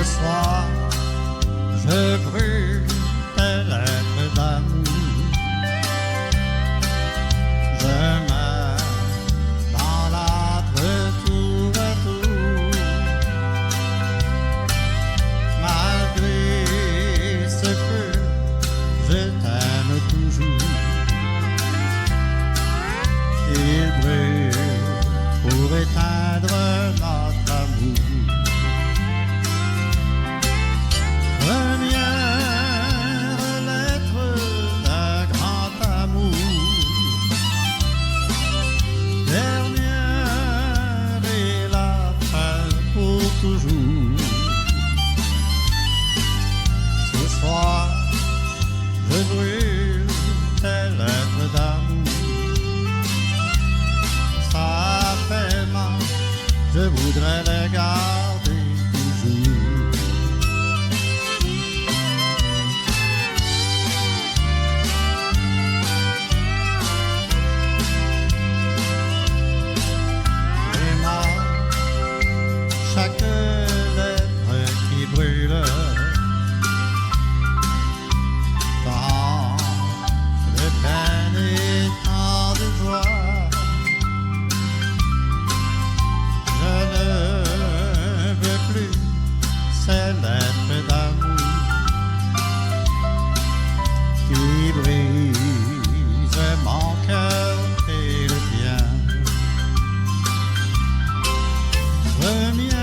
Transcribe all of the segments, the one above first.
soir, je brûle tes lettres d'amour. Je meurs dans l'âtre tour à tour. Malgré ce feu, je t'aime toujours. Il brûle pour éteindre notre amour. Ce soir, je brûle tes lettres d'amour. Ça fait mal, je voudrais les garder toujours. Et moi, chaque lettre qui brûle, tant de peine et tant de joie, je ne veux plus ces lettres d'amour qui brisent mon cœur et le tien. Première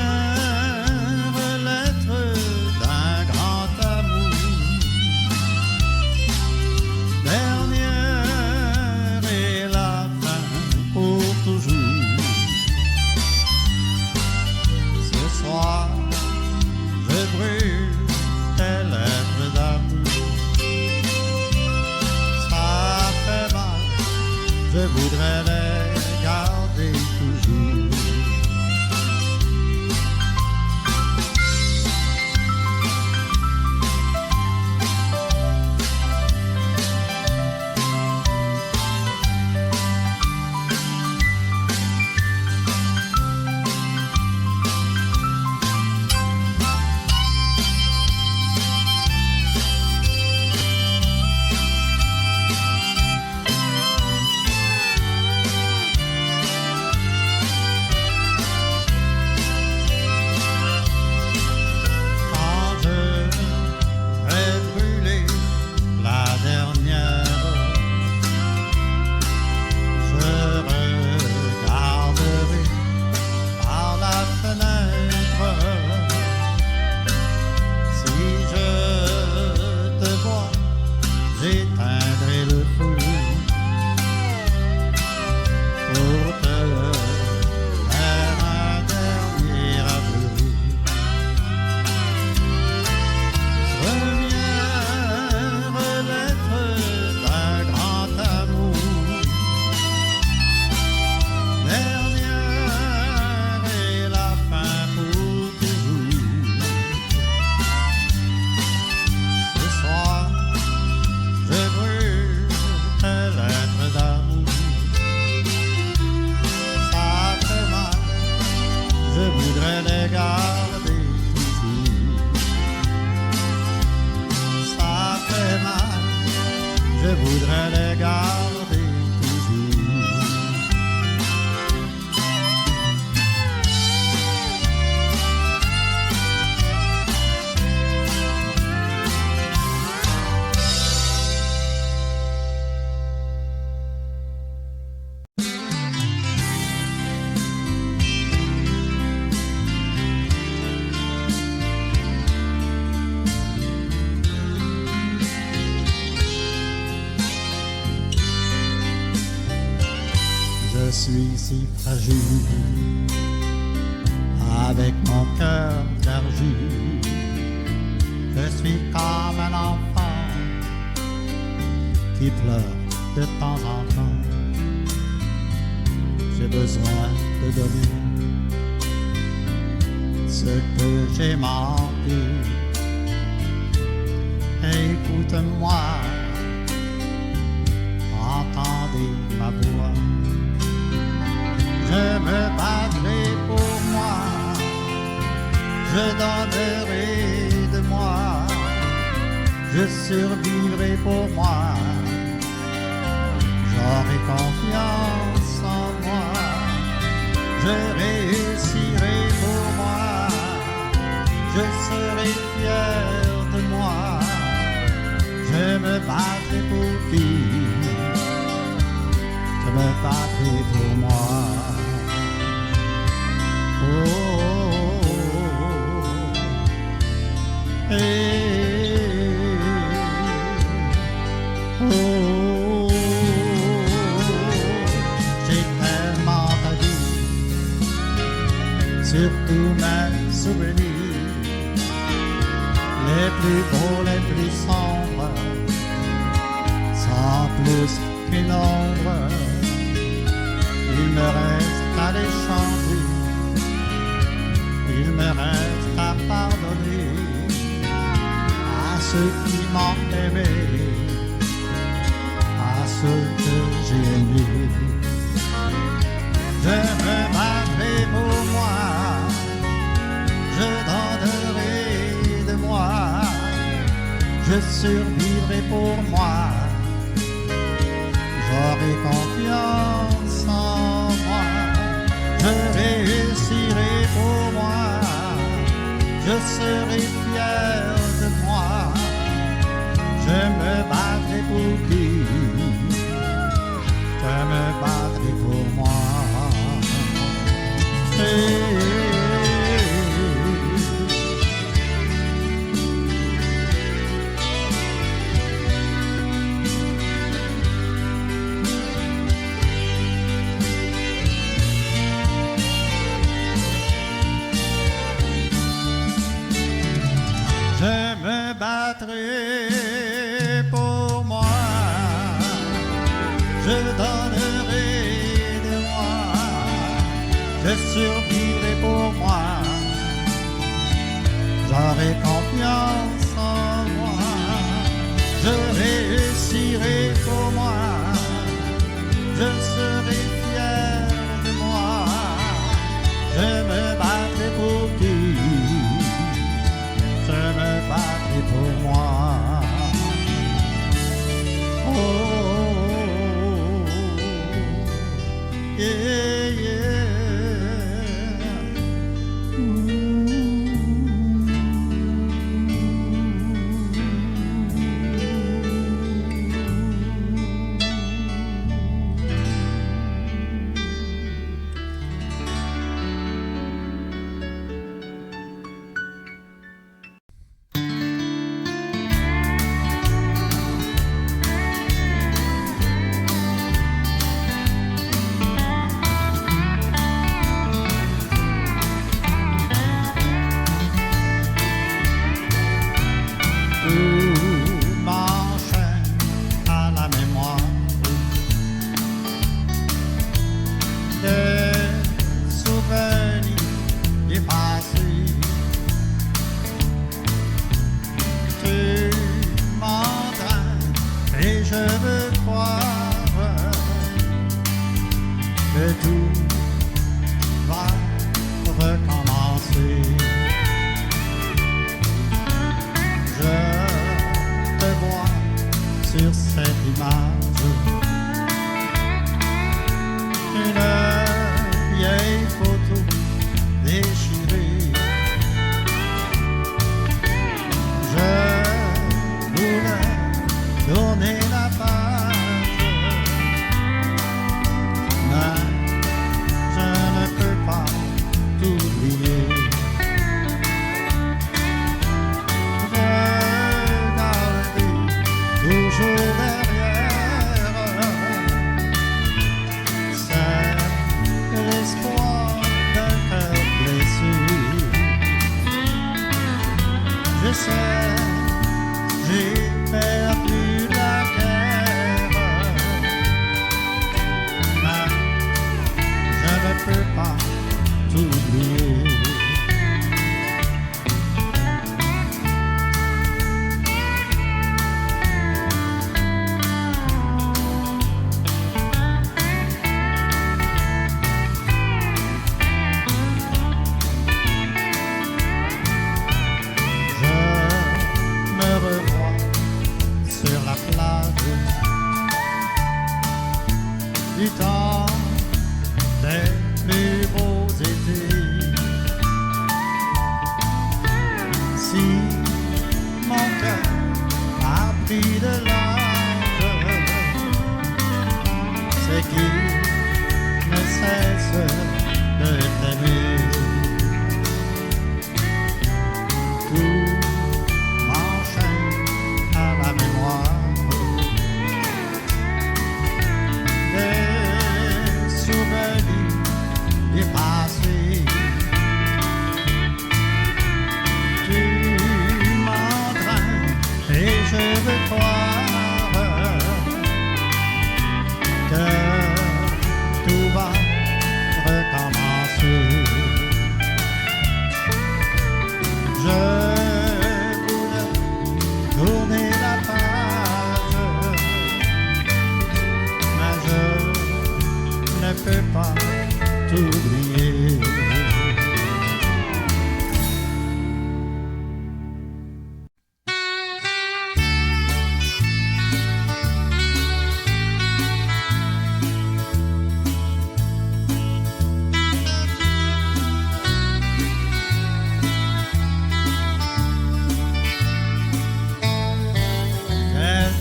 lettre d'un grand amour, dernière et la fin pour toujours. Ce soir, je brûle tes lettres d'amour. Ça fait mal, je voudrais les garder toujours. J'éteindrai le feu pour te faire un dernier aveu. Première lettre d'un grand amour, dernière et la fin pour toujours. Ce soir, je brûle tes lettres d'amour. Ça fait mal, je voudrais les garder toujours. Ça fait mal, je voudrais les garder toujours. Je suis si fragile, avec mon cœur d'argile. Je suis comme un enfant qui pleure de temps en temps. J'ai besoin de donner ce que j'ai manqué. Écoute-moi, entendez ma voix. Je me battrai pour moi, je donnerai de moi, je survivrai pour moi, j'aurai confiance en moi, je réussirai pour moi, je serai fier de moi, je me battrai pour qui, je me battrai pour moi. Oh, j'ai tellement perdu sur tous mes souvenirs, les plus beaux, les plus sombres, sans plus qu'une ombre. Il me reste à les changer, il me reste à pardonner à ceux qui m'ont aimé, à ceux que j'ai aimés. Je me battrai pour moi, je donnerai de moi, je survivrai pour moi, j'aurai confiance en moi, je réussirai pour moi, je serai fier de moi, je me battrai pour qui, je me battrai pour moi. Je me battrai pour moi, je donnerai de moi, je survivrai pour moi, j'aurai confiance en moi, je réussirai pour moi, je serai fier de moi, je me battrai pour qui, je me battrai pour moi. Oh, yeah, yeah. Je veux croire que tout va recommencer. Je te vois sur cette image, une vieille photo déchirée.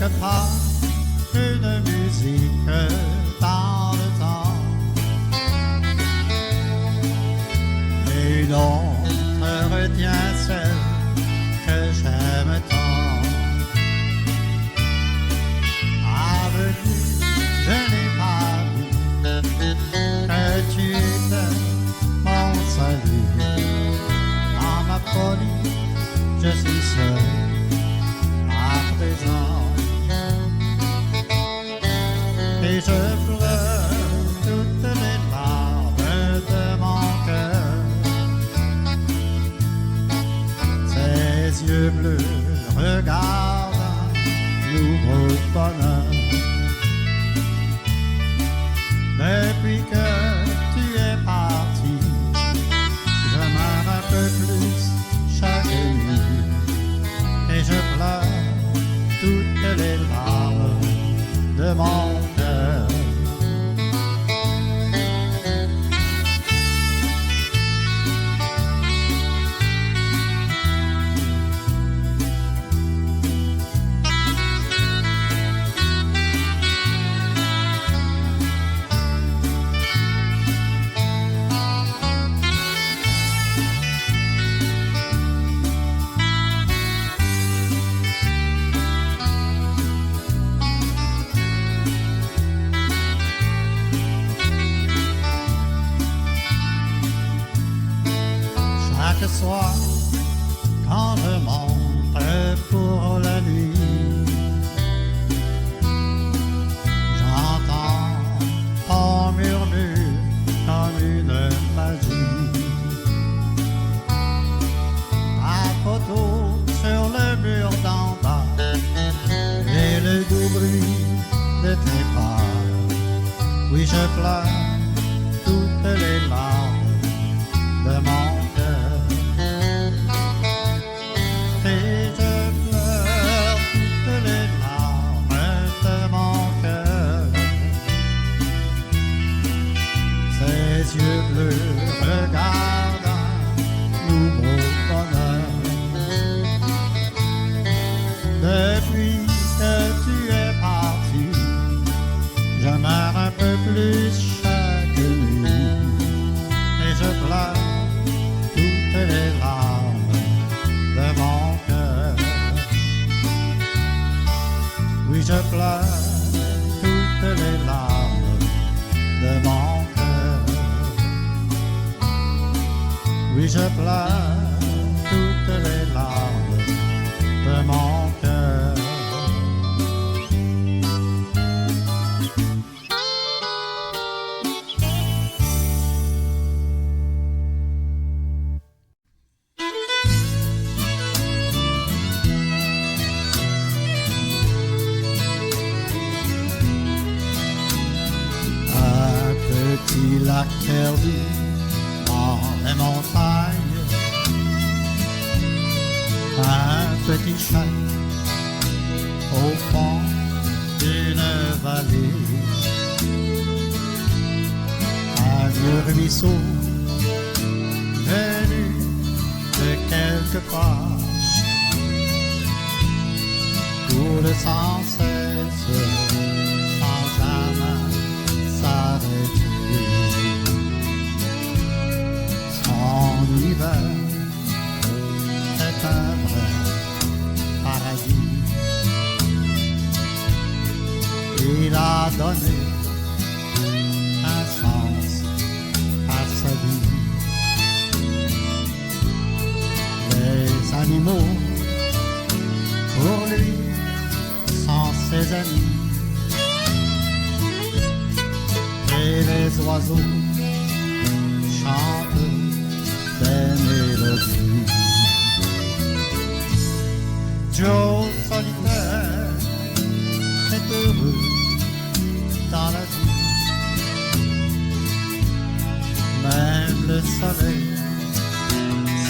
quelque part une musique dans le temps et une autre retient celle que j'aime tant. Avenue, je n'ai pas vu que tu étais mon salut. Dans ma folie, je suis seul à présent et je pleure toutes les larmes de mon cœur. Ses yeux bleus regardent un nouveau bonheur. Depuis que tu es parti, je m'aime un peu plus chaque nuit et je pleure toutes les larmes de mon cœur. Chaque soir, quand je monte pour la nuit, j'entends ton murmure comme une magie. Ta photo sur le mur d'en bas et le doux bruit de tes pas. Oui, je pleure toutes les larmes de mon cœur. Et je pleure toutes les larmes de mon cœur. Ses yeux bleus regardent un nouveau bonheur. Depuis que tu es parti, je meurs un peu plus chaque nuit et je pleure toutes les larmes de mon cœur. Oui, je pleure toutes les larmes de mon cœur. Oui, je pleure toutes les larmes de mon cœur. Petit lac perdu dans les montagnes, un petit chêne au fond d'une vallée, un vieux ruisseau venu de quelque part, coule sans cesse, sans jamais s'arrêter. Son hiver est un vrai paradis. Il a donné un sens à sa vie. Les animaux, pour lui, sont ses amis. Et les oiseaux chantent des mélodies. Joe solitaire est heureux dans la vie. Même le soleil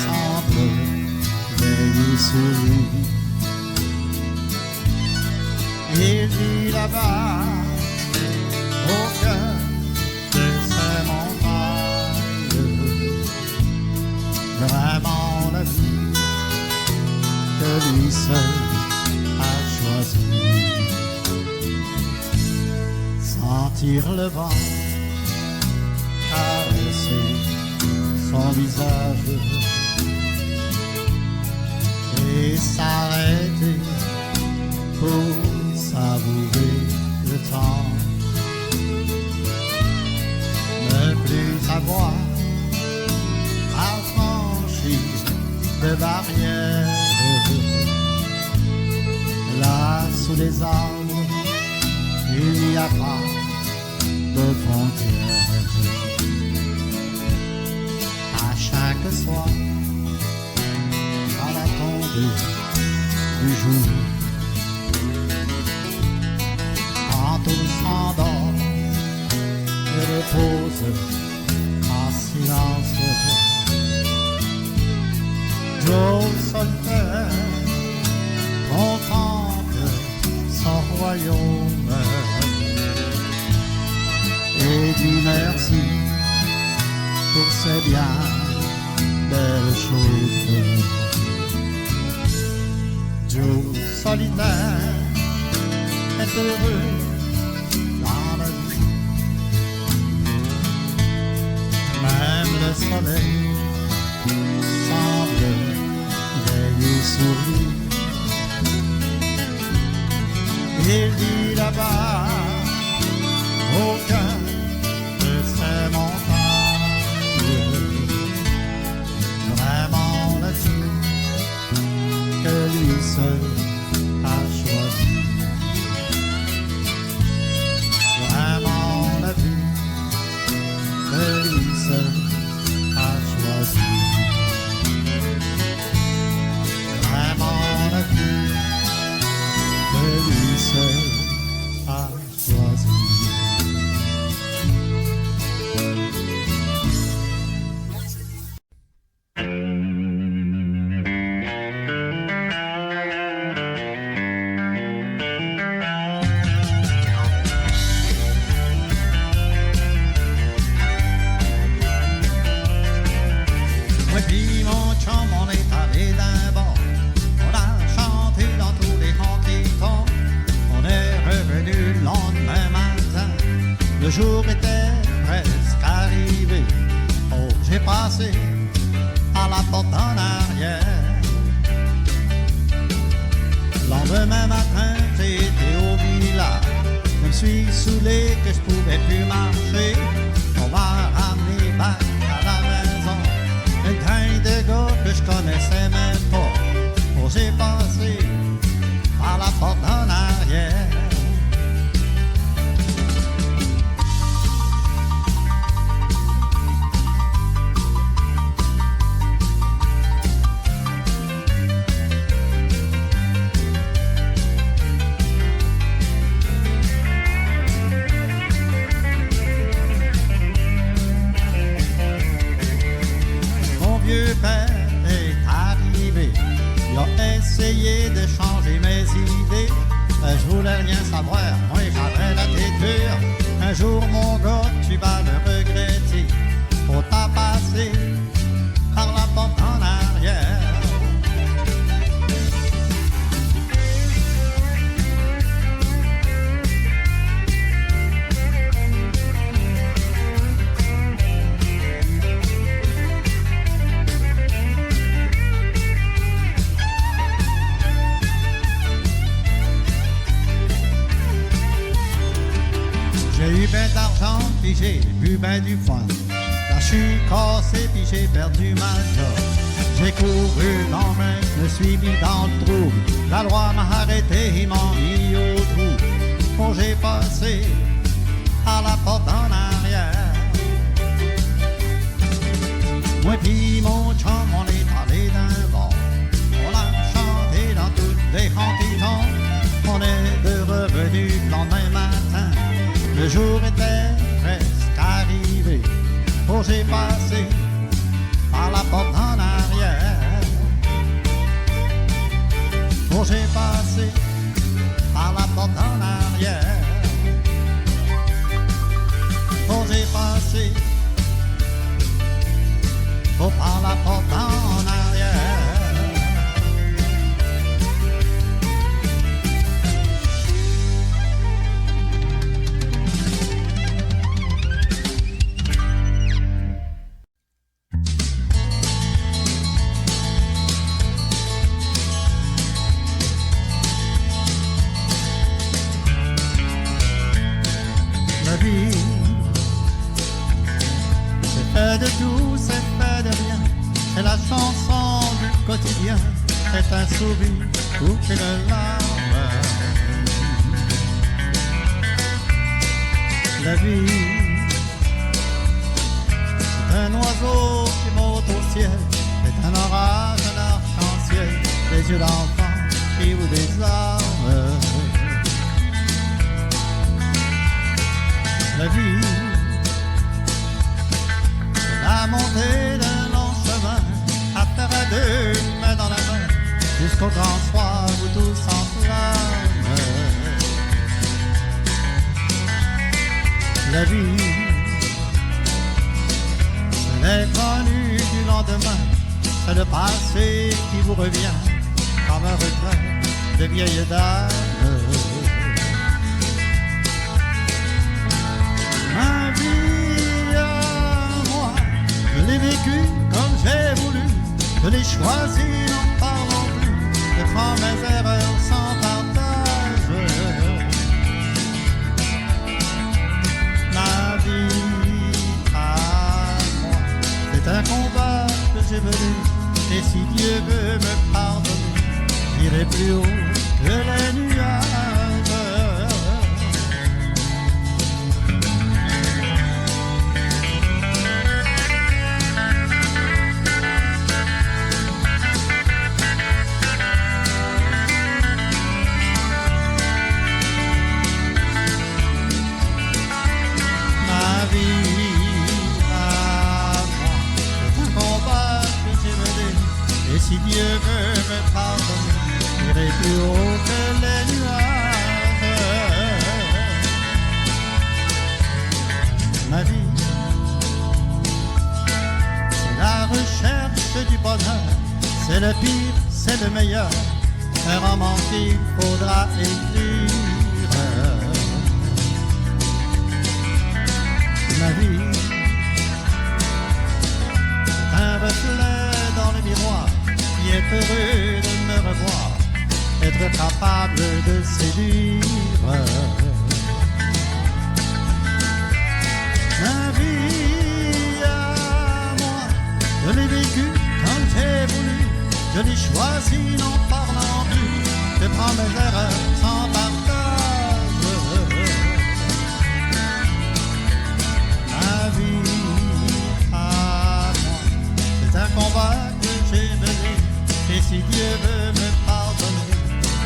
semble veiller sur lui. Il vit là-bas au cœur de ces montagnes, vraiment la vie que lui seul a choisie. sentir le vent caresser son visage et s'arrêter pour savourer le temps. Ne plus avoir affranchi de barrières. Là, sous les arbres, il n'y a pas de frontières. À chaque soir, à la tombée du jour, quand tout s'endort et repose en silence, Joe solitaire contemple son royaume et dit merci pour ces bien belles choses. Joe solitaire est heureux dans la vie. Même le soleil semble veiller sur lui. Il dit là-bas au cœur de ces montagnes, vraiment la vie que lui seul a choisi. Vraiment la vie que lui seul a choisi. Vraiment la vie que lui seul a choisi. Moi puis mon chum, on est allé d'un bord. On a chanté dans tous les honky-tonks. On est revenu le lendemain matin. Le jour était presque arrivé. Oh, j'ai passé à la porte en arrière. Lendemain matin, j'ai été au village. Je me suis saoulé que je pouvais plus marcher. On m'a ramené back à la maison. Une train de gars que je connaissais même pas. Oh, j'ai passé par la porte en arrière. Mon vieux père est arrivé. Il a essayé de changer mes idées. Je voulais rien savoir, moi j'avais la tête dure. Un jour mon gars, tu vas le regretter. Faut t'en passer par la porte en arrière. J'ai eu ben d'argent, puis j'ai eu ben du fun. Là je suis cassé, puis j'ai perdu ma job. J'ai couru l'emmène, je me suis mis dans le trou. La loi m'a arrêté, ils m'ont mis au trou. Bon, j'ai passé à la porte en arrière. Moi puis mon chum, on est allé d'un bord. On a chanté dans toutes les honky-tonks. On est de revenu le lendemain matin. Le jour était presque arrivé. Oh, j'ai passé par la porte en arrière. Oh, j'ai passé par la porte en arrière. Oh, j'ai passé par la porte en arrière. La chanson du quotidien est un sourire ou une larme. La vie, c'est un oiseau qui monte au ciel, c'est un orage, un arc-en-ciel, des yeux d'enfant qui ouvrent des armes. La vie, c'est la montée d'un long chemin, à faire à deux, main dans la main, jusqu'au grand soir où tout s'enflamme. La vie, c'est l'inconnu du lendemain, c'est le passé qui vous revient comme un regret de vieille dame. Ma vie à moi, je l'ai vécue comme j'ai voulu, je l'ai choisie, n'en parlons plus, je prends mes erreurs sans partage. Ma vie à moi, c'est un combat que j'ai mené, et si Dieu veut me pardonner, j'irai plus haut que les nuages. Si Dieu veut me pardonner, j'irai plus haut que les nuages. Ma vie, c'est la recherche du bonheur, c'est le pire, c'est le meilleur, un roman qu'il faudra écrire. Ma vie, c'est un reflet dans le miroir, être heureux de me revoir, être capable de séduire. Ma vie à moi, je l'ai vécue comme j'ai voulu, je l'ai choisie n'en parlant plus, je prends mes erreurs sans partage. Ma vie à moi, c'est un combat que j'ai mené, et si Dieu veut me pardonner,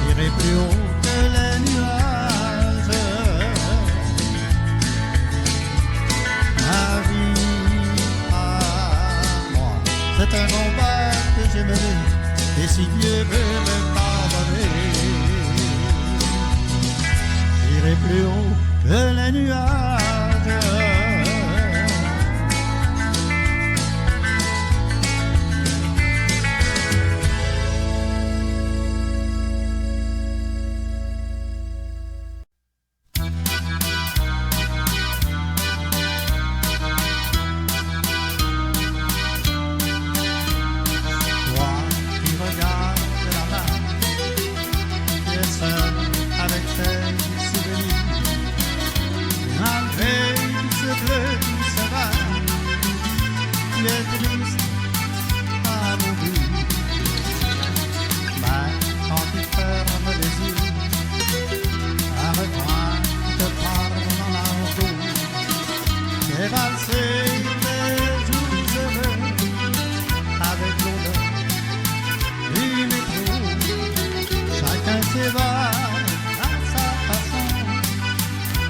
j'irai plus haut que les nuages. Ma vie à moi, c'est un combat que j'ai mené, et si Dieu veut me pardonner, j'irai plus haut que les nuages.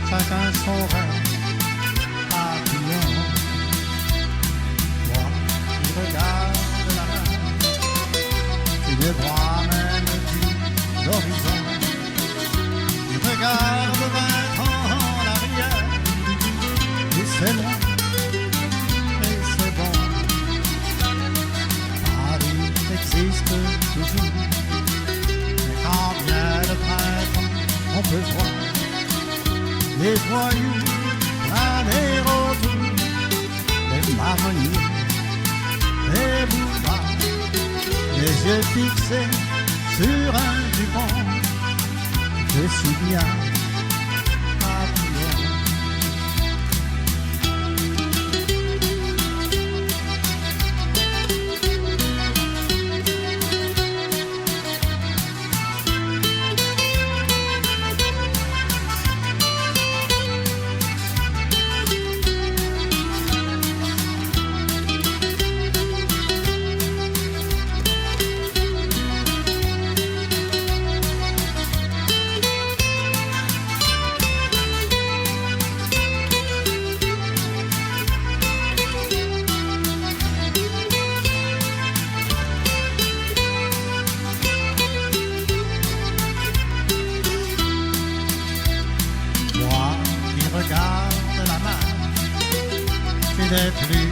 Chacun son rêve papillon. Moi qui regarde la mer, tu me vois même du l'horizon. Tu regardes 20 ans en arrière, et c'est loin, et c'est bon. Paris existe toujours, mais quand vient le printemps, on peut voir les voyous planer autour, les marronniers, les boulevards, les yeux fixés sur un jupon. Je suis bien papillon. n'est plus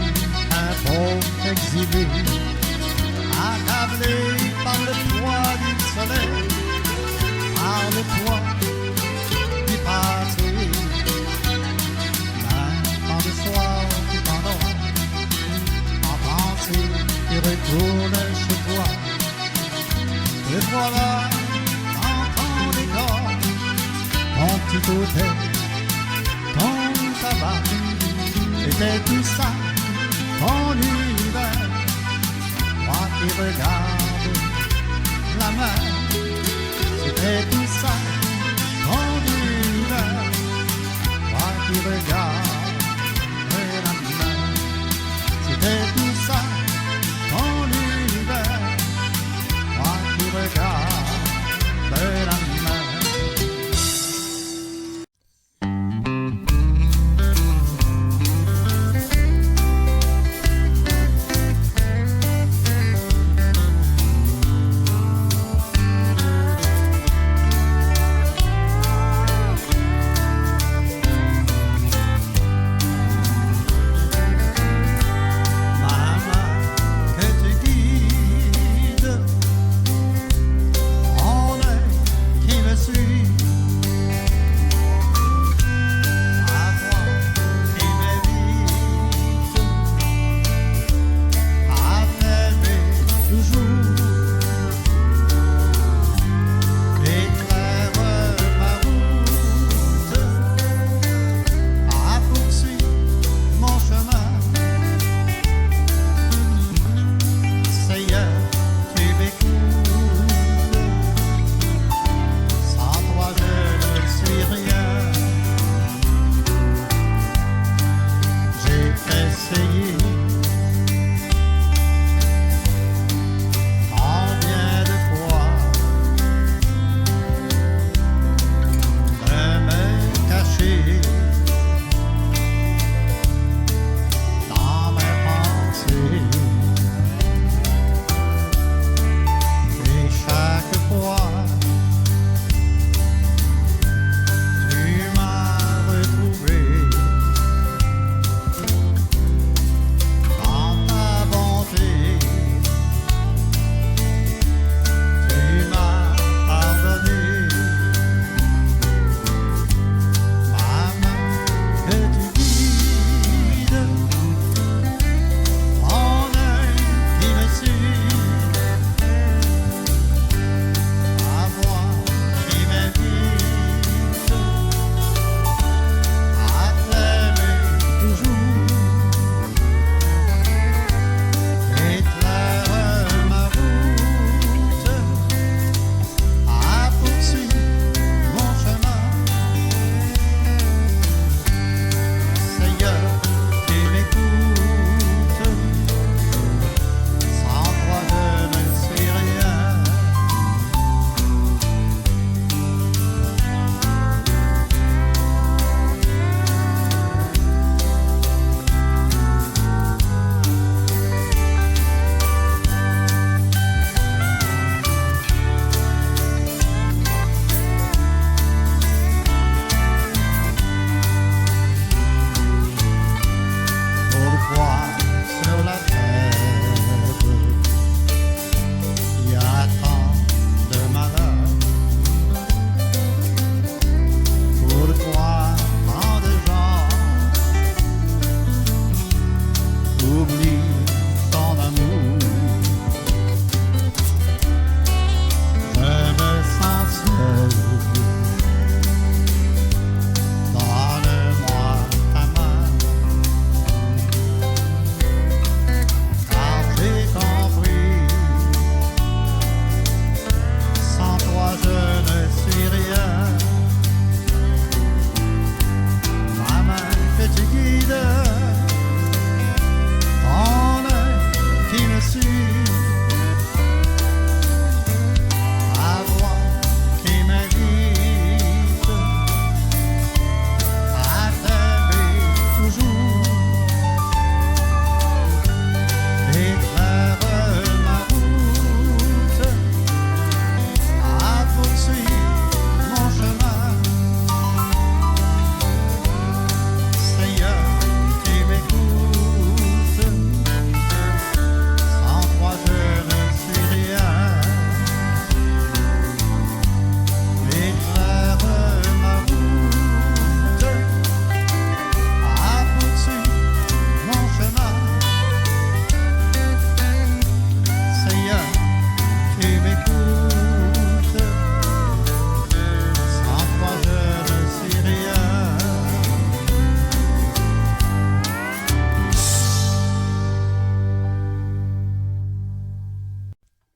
un pauvre exilé, accablé par le poids du soleil, par le poids du passé. Même quand le soir tu t'endors, en pensée tu retournes chez toi. Et voilà dans ton décor, ton petit hôtel, ton tabac, c'était tout ça, ton univers. Moi qui regarde la mer, c'était tout ça, ton univers. Moi qui regarde la mer, c'était tout ça, ton univers. Moi qui regarde la mer.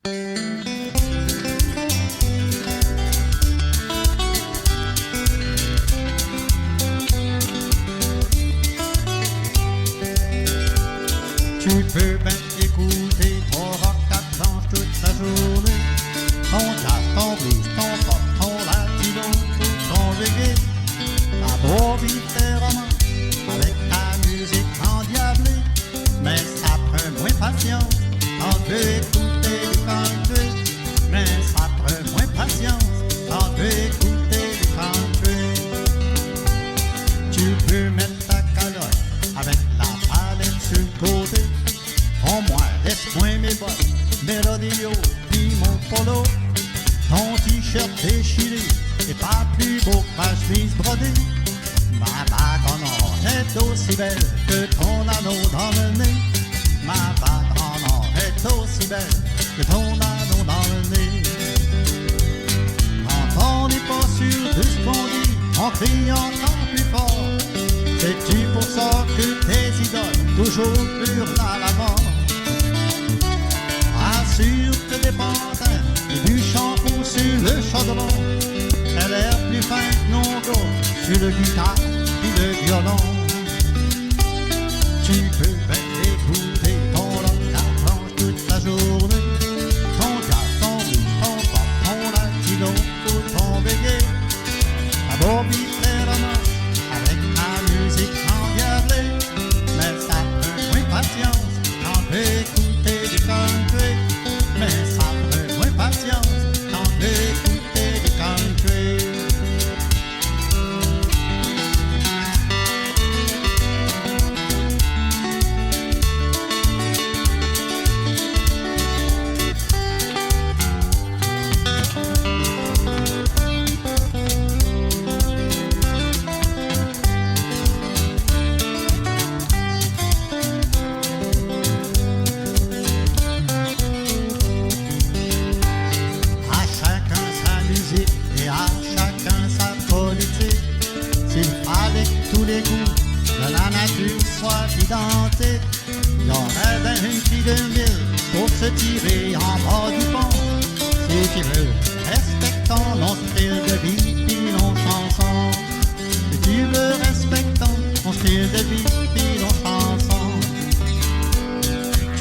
Tu peux bien écouter ton rock à planche toute la journée. Ton jazz, ton blues, ton pop, ton latino ou ton reggae. Ta beau vie tes romans avec ta musique endiablée. Mais ça prend moins patience quand tu veux écouter du country. Mais ça prend moins patience quand tu veux écouter du country. Tu peux mettre ta calotte avec la palette sur le côté. Au moins, laisse-moi mes bottes, Mélodio, puis mon polo. Ton t-shirt déchiré est pas plus beau que ma chemise brodée. Ma bague en or est aussi belle que ton anneau dans le nez. Ma bague en or est aussi belle que ton anneau dans le nez. Quand on n'est pas sûr de ce qu'on dit, on crie encore plus fort. C'est-tu pour ça que tes idoles toujours hurlent à la mort? Assure-te des pantins et du shampoing sur le chaudron. Elle est plus fin que nos gars sur le guitare et le violon. Tu peux bien écouter ton rock à planche toute la journée. Ton jazz, ton blues, ton pop, ton latino ou ton reggae. Ta bobby est romance avec ta musique endiablée. Mais ça prend moins patience quand tu veux écouter du country. Mais ça prend moins patience quand tu veux écouter du country. De la nature soit identique, il y aurait bien une fille de mille pour se tirer en bas du pont. Si tu veux, respectons nos styles de vie pis nos chansons. Si tu veux, respectons nos styles de vie pis nos chansons.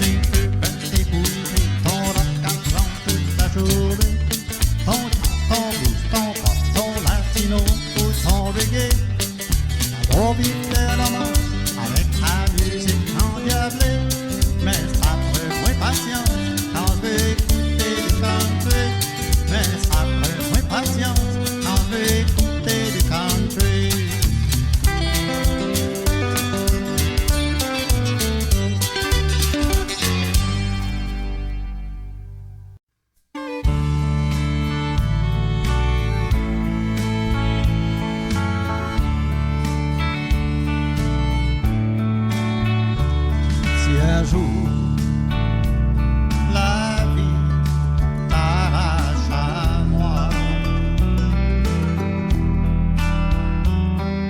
Tu peux bien écouter ton rock à planche toute la journée. Ton jazz, ton blues, ton pop, ton latino ou ton reggae. On vit la romance avec ta musique endiablée. Mais ça prend moins patience quand je veux écouter du country. Mais ça prend moins patience quand je veux écouter du country. Un jour, la vie t'arrache à moi,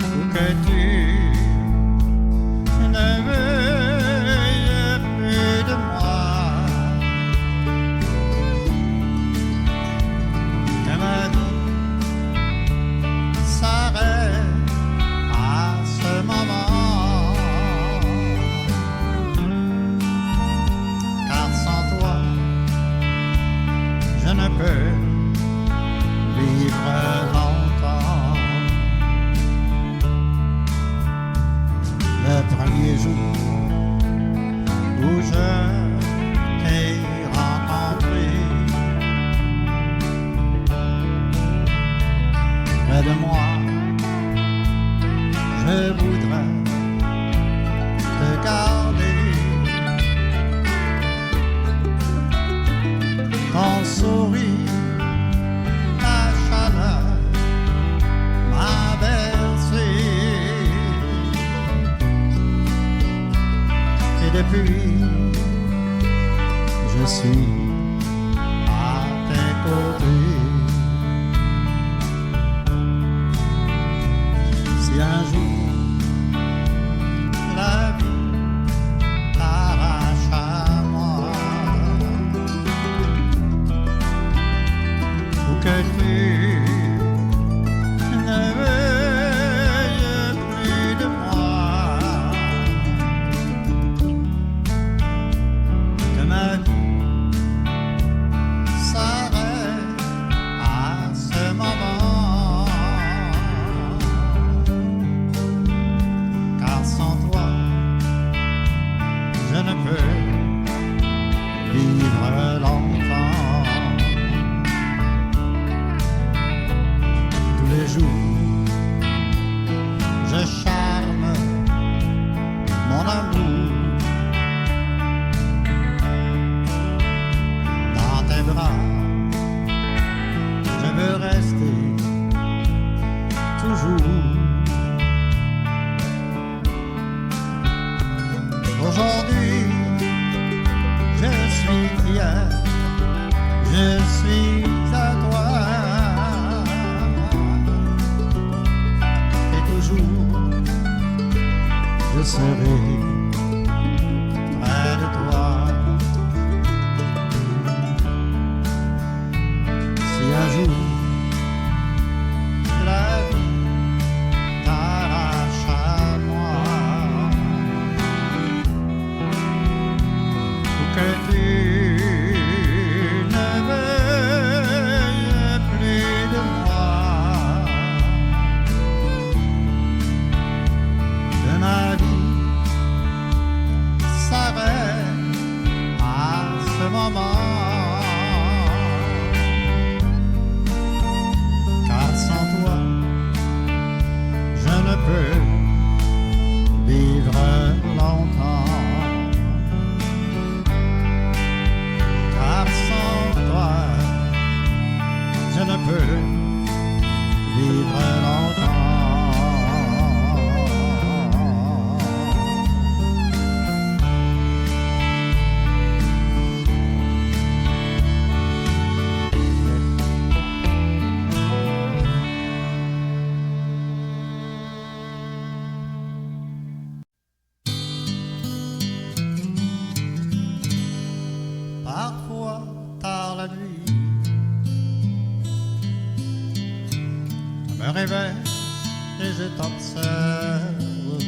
ou que tu ne veuilles plus de moi, que ma vie s'arrête à ce moment. Je ne peux vivre longtemps. Le premier jour où je t'ai rencontré, près de moi, je voudrais te garder. Ton sourire, ta chaleur m'a bercé. Et depuis, je suis à tes côtés. Si un jour la vie t'arrache à moi, que tu ne veuilles plus de moi, que ma vie s'arrête à ce moment, car sans toi je ne peux vivre longtemps. Tous les jours je charme mon amour dans tes bras. Je veux rester toujours. Aujourd'hui je suis fier, je suis à toi, et toujours je serai près de toi. Si un jour la vie t'arrache à moi, ou que tu ne veuilles plus de moi, que ma vie s'arrête à ce moment, car sans toi je ne peux vivre longtemps, car sans toi je ne peux vivre longtemps. Parfois, tard la nuit, je me réveille et je t'observe.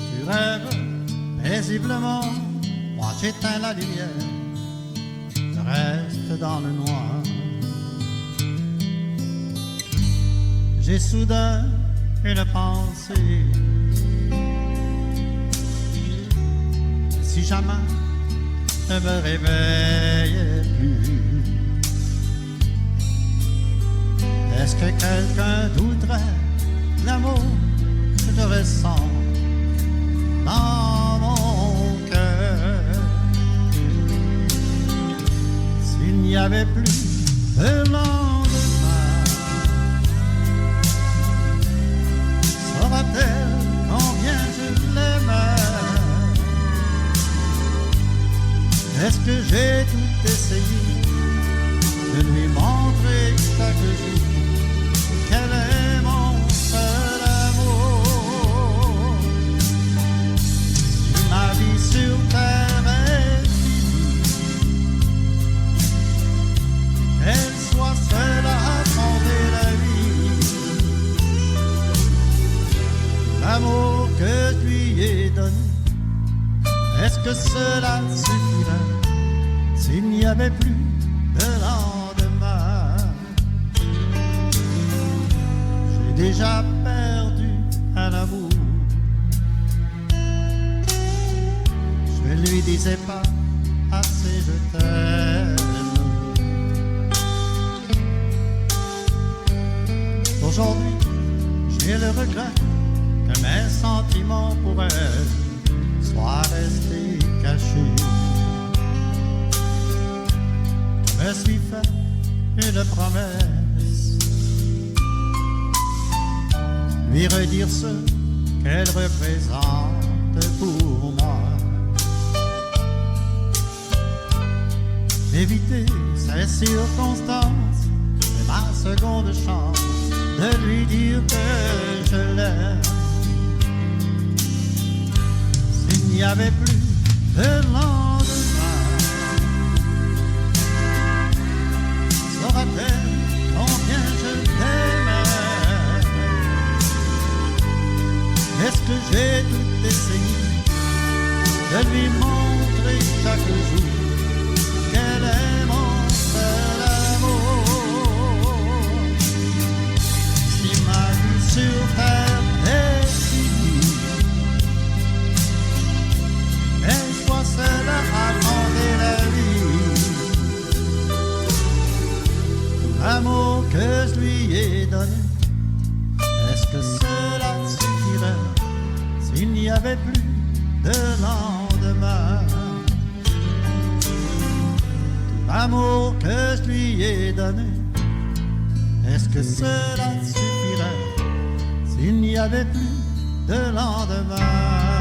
Tu rêves paisiblement, moi j'éteins la lumière, je reste dans le noir. J'ai soudain une pensée. Si jamais je me réveille plus, est-ce que quelqu'un douterait l'amour que je ressens dans mon cœur? S'il n'y avait plus de lendemain, saura-t-elle combien je l'aimais? Est-ce que j'ai tout essayé de lui montrer chaque jour qu'elle est mon seul amour? Si ma vie sur terre est finie, qu'elle soit seule à affronter la vie, l'amour que je lui ai donné, est-ce que cela suffirait s'il n'y avait plus de lendemain? J'ai déjà perdu un amour, je ne lui disais pas assez je t'aime. Aujourd'hui, j'ai le regret que mes sentiments pour elle soient restés cachés. Je me suis fait une promesse, lui redire ce qu'elle représente pour moi, éviter ces circonstances, c'est ma seconde chance de lui dire que je l'aime. S'il n'y avait plus de lendemain, quel est mon seul amour. Si ma vie sur terre est finie, et je sois seul à fonder la vie, l'amour que je lui ai donné, est-ce que cela suffirait s'il n'y avait plus de lendemain? L'amour que je lui ai donné, est-ce que cela suffirait s'il n'y avait plus de lendemain?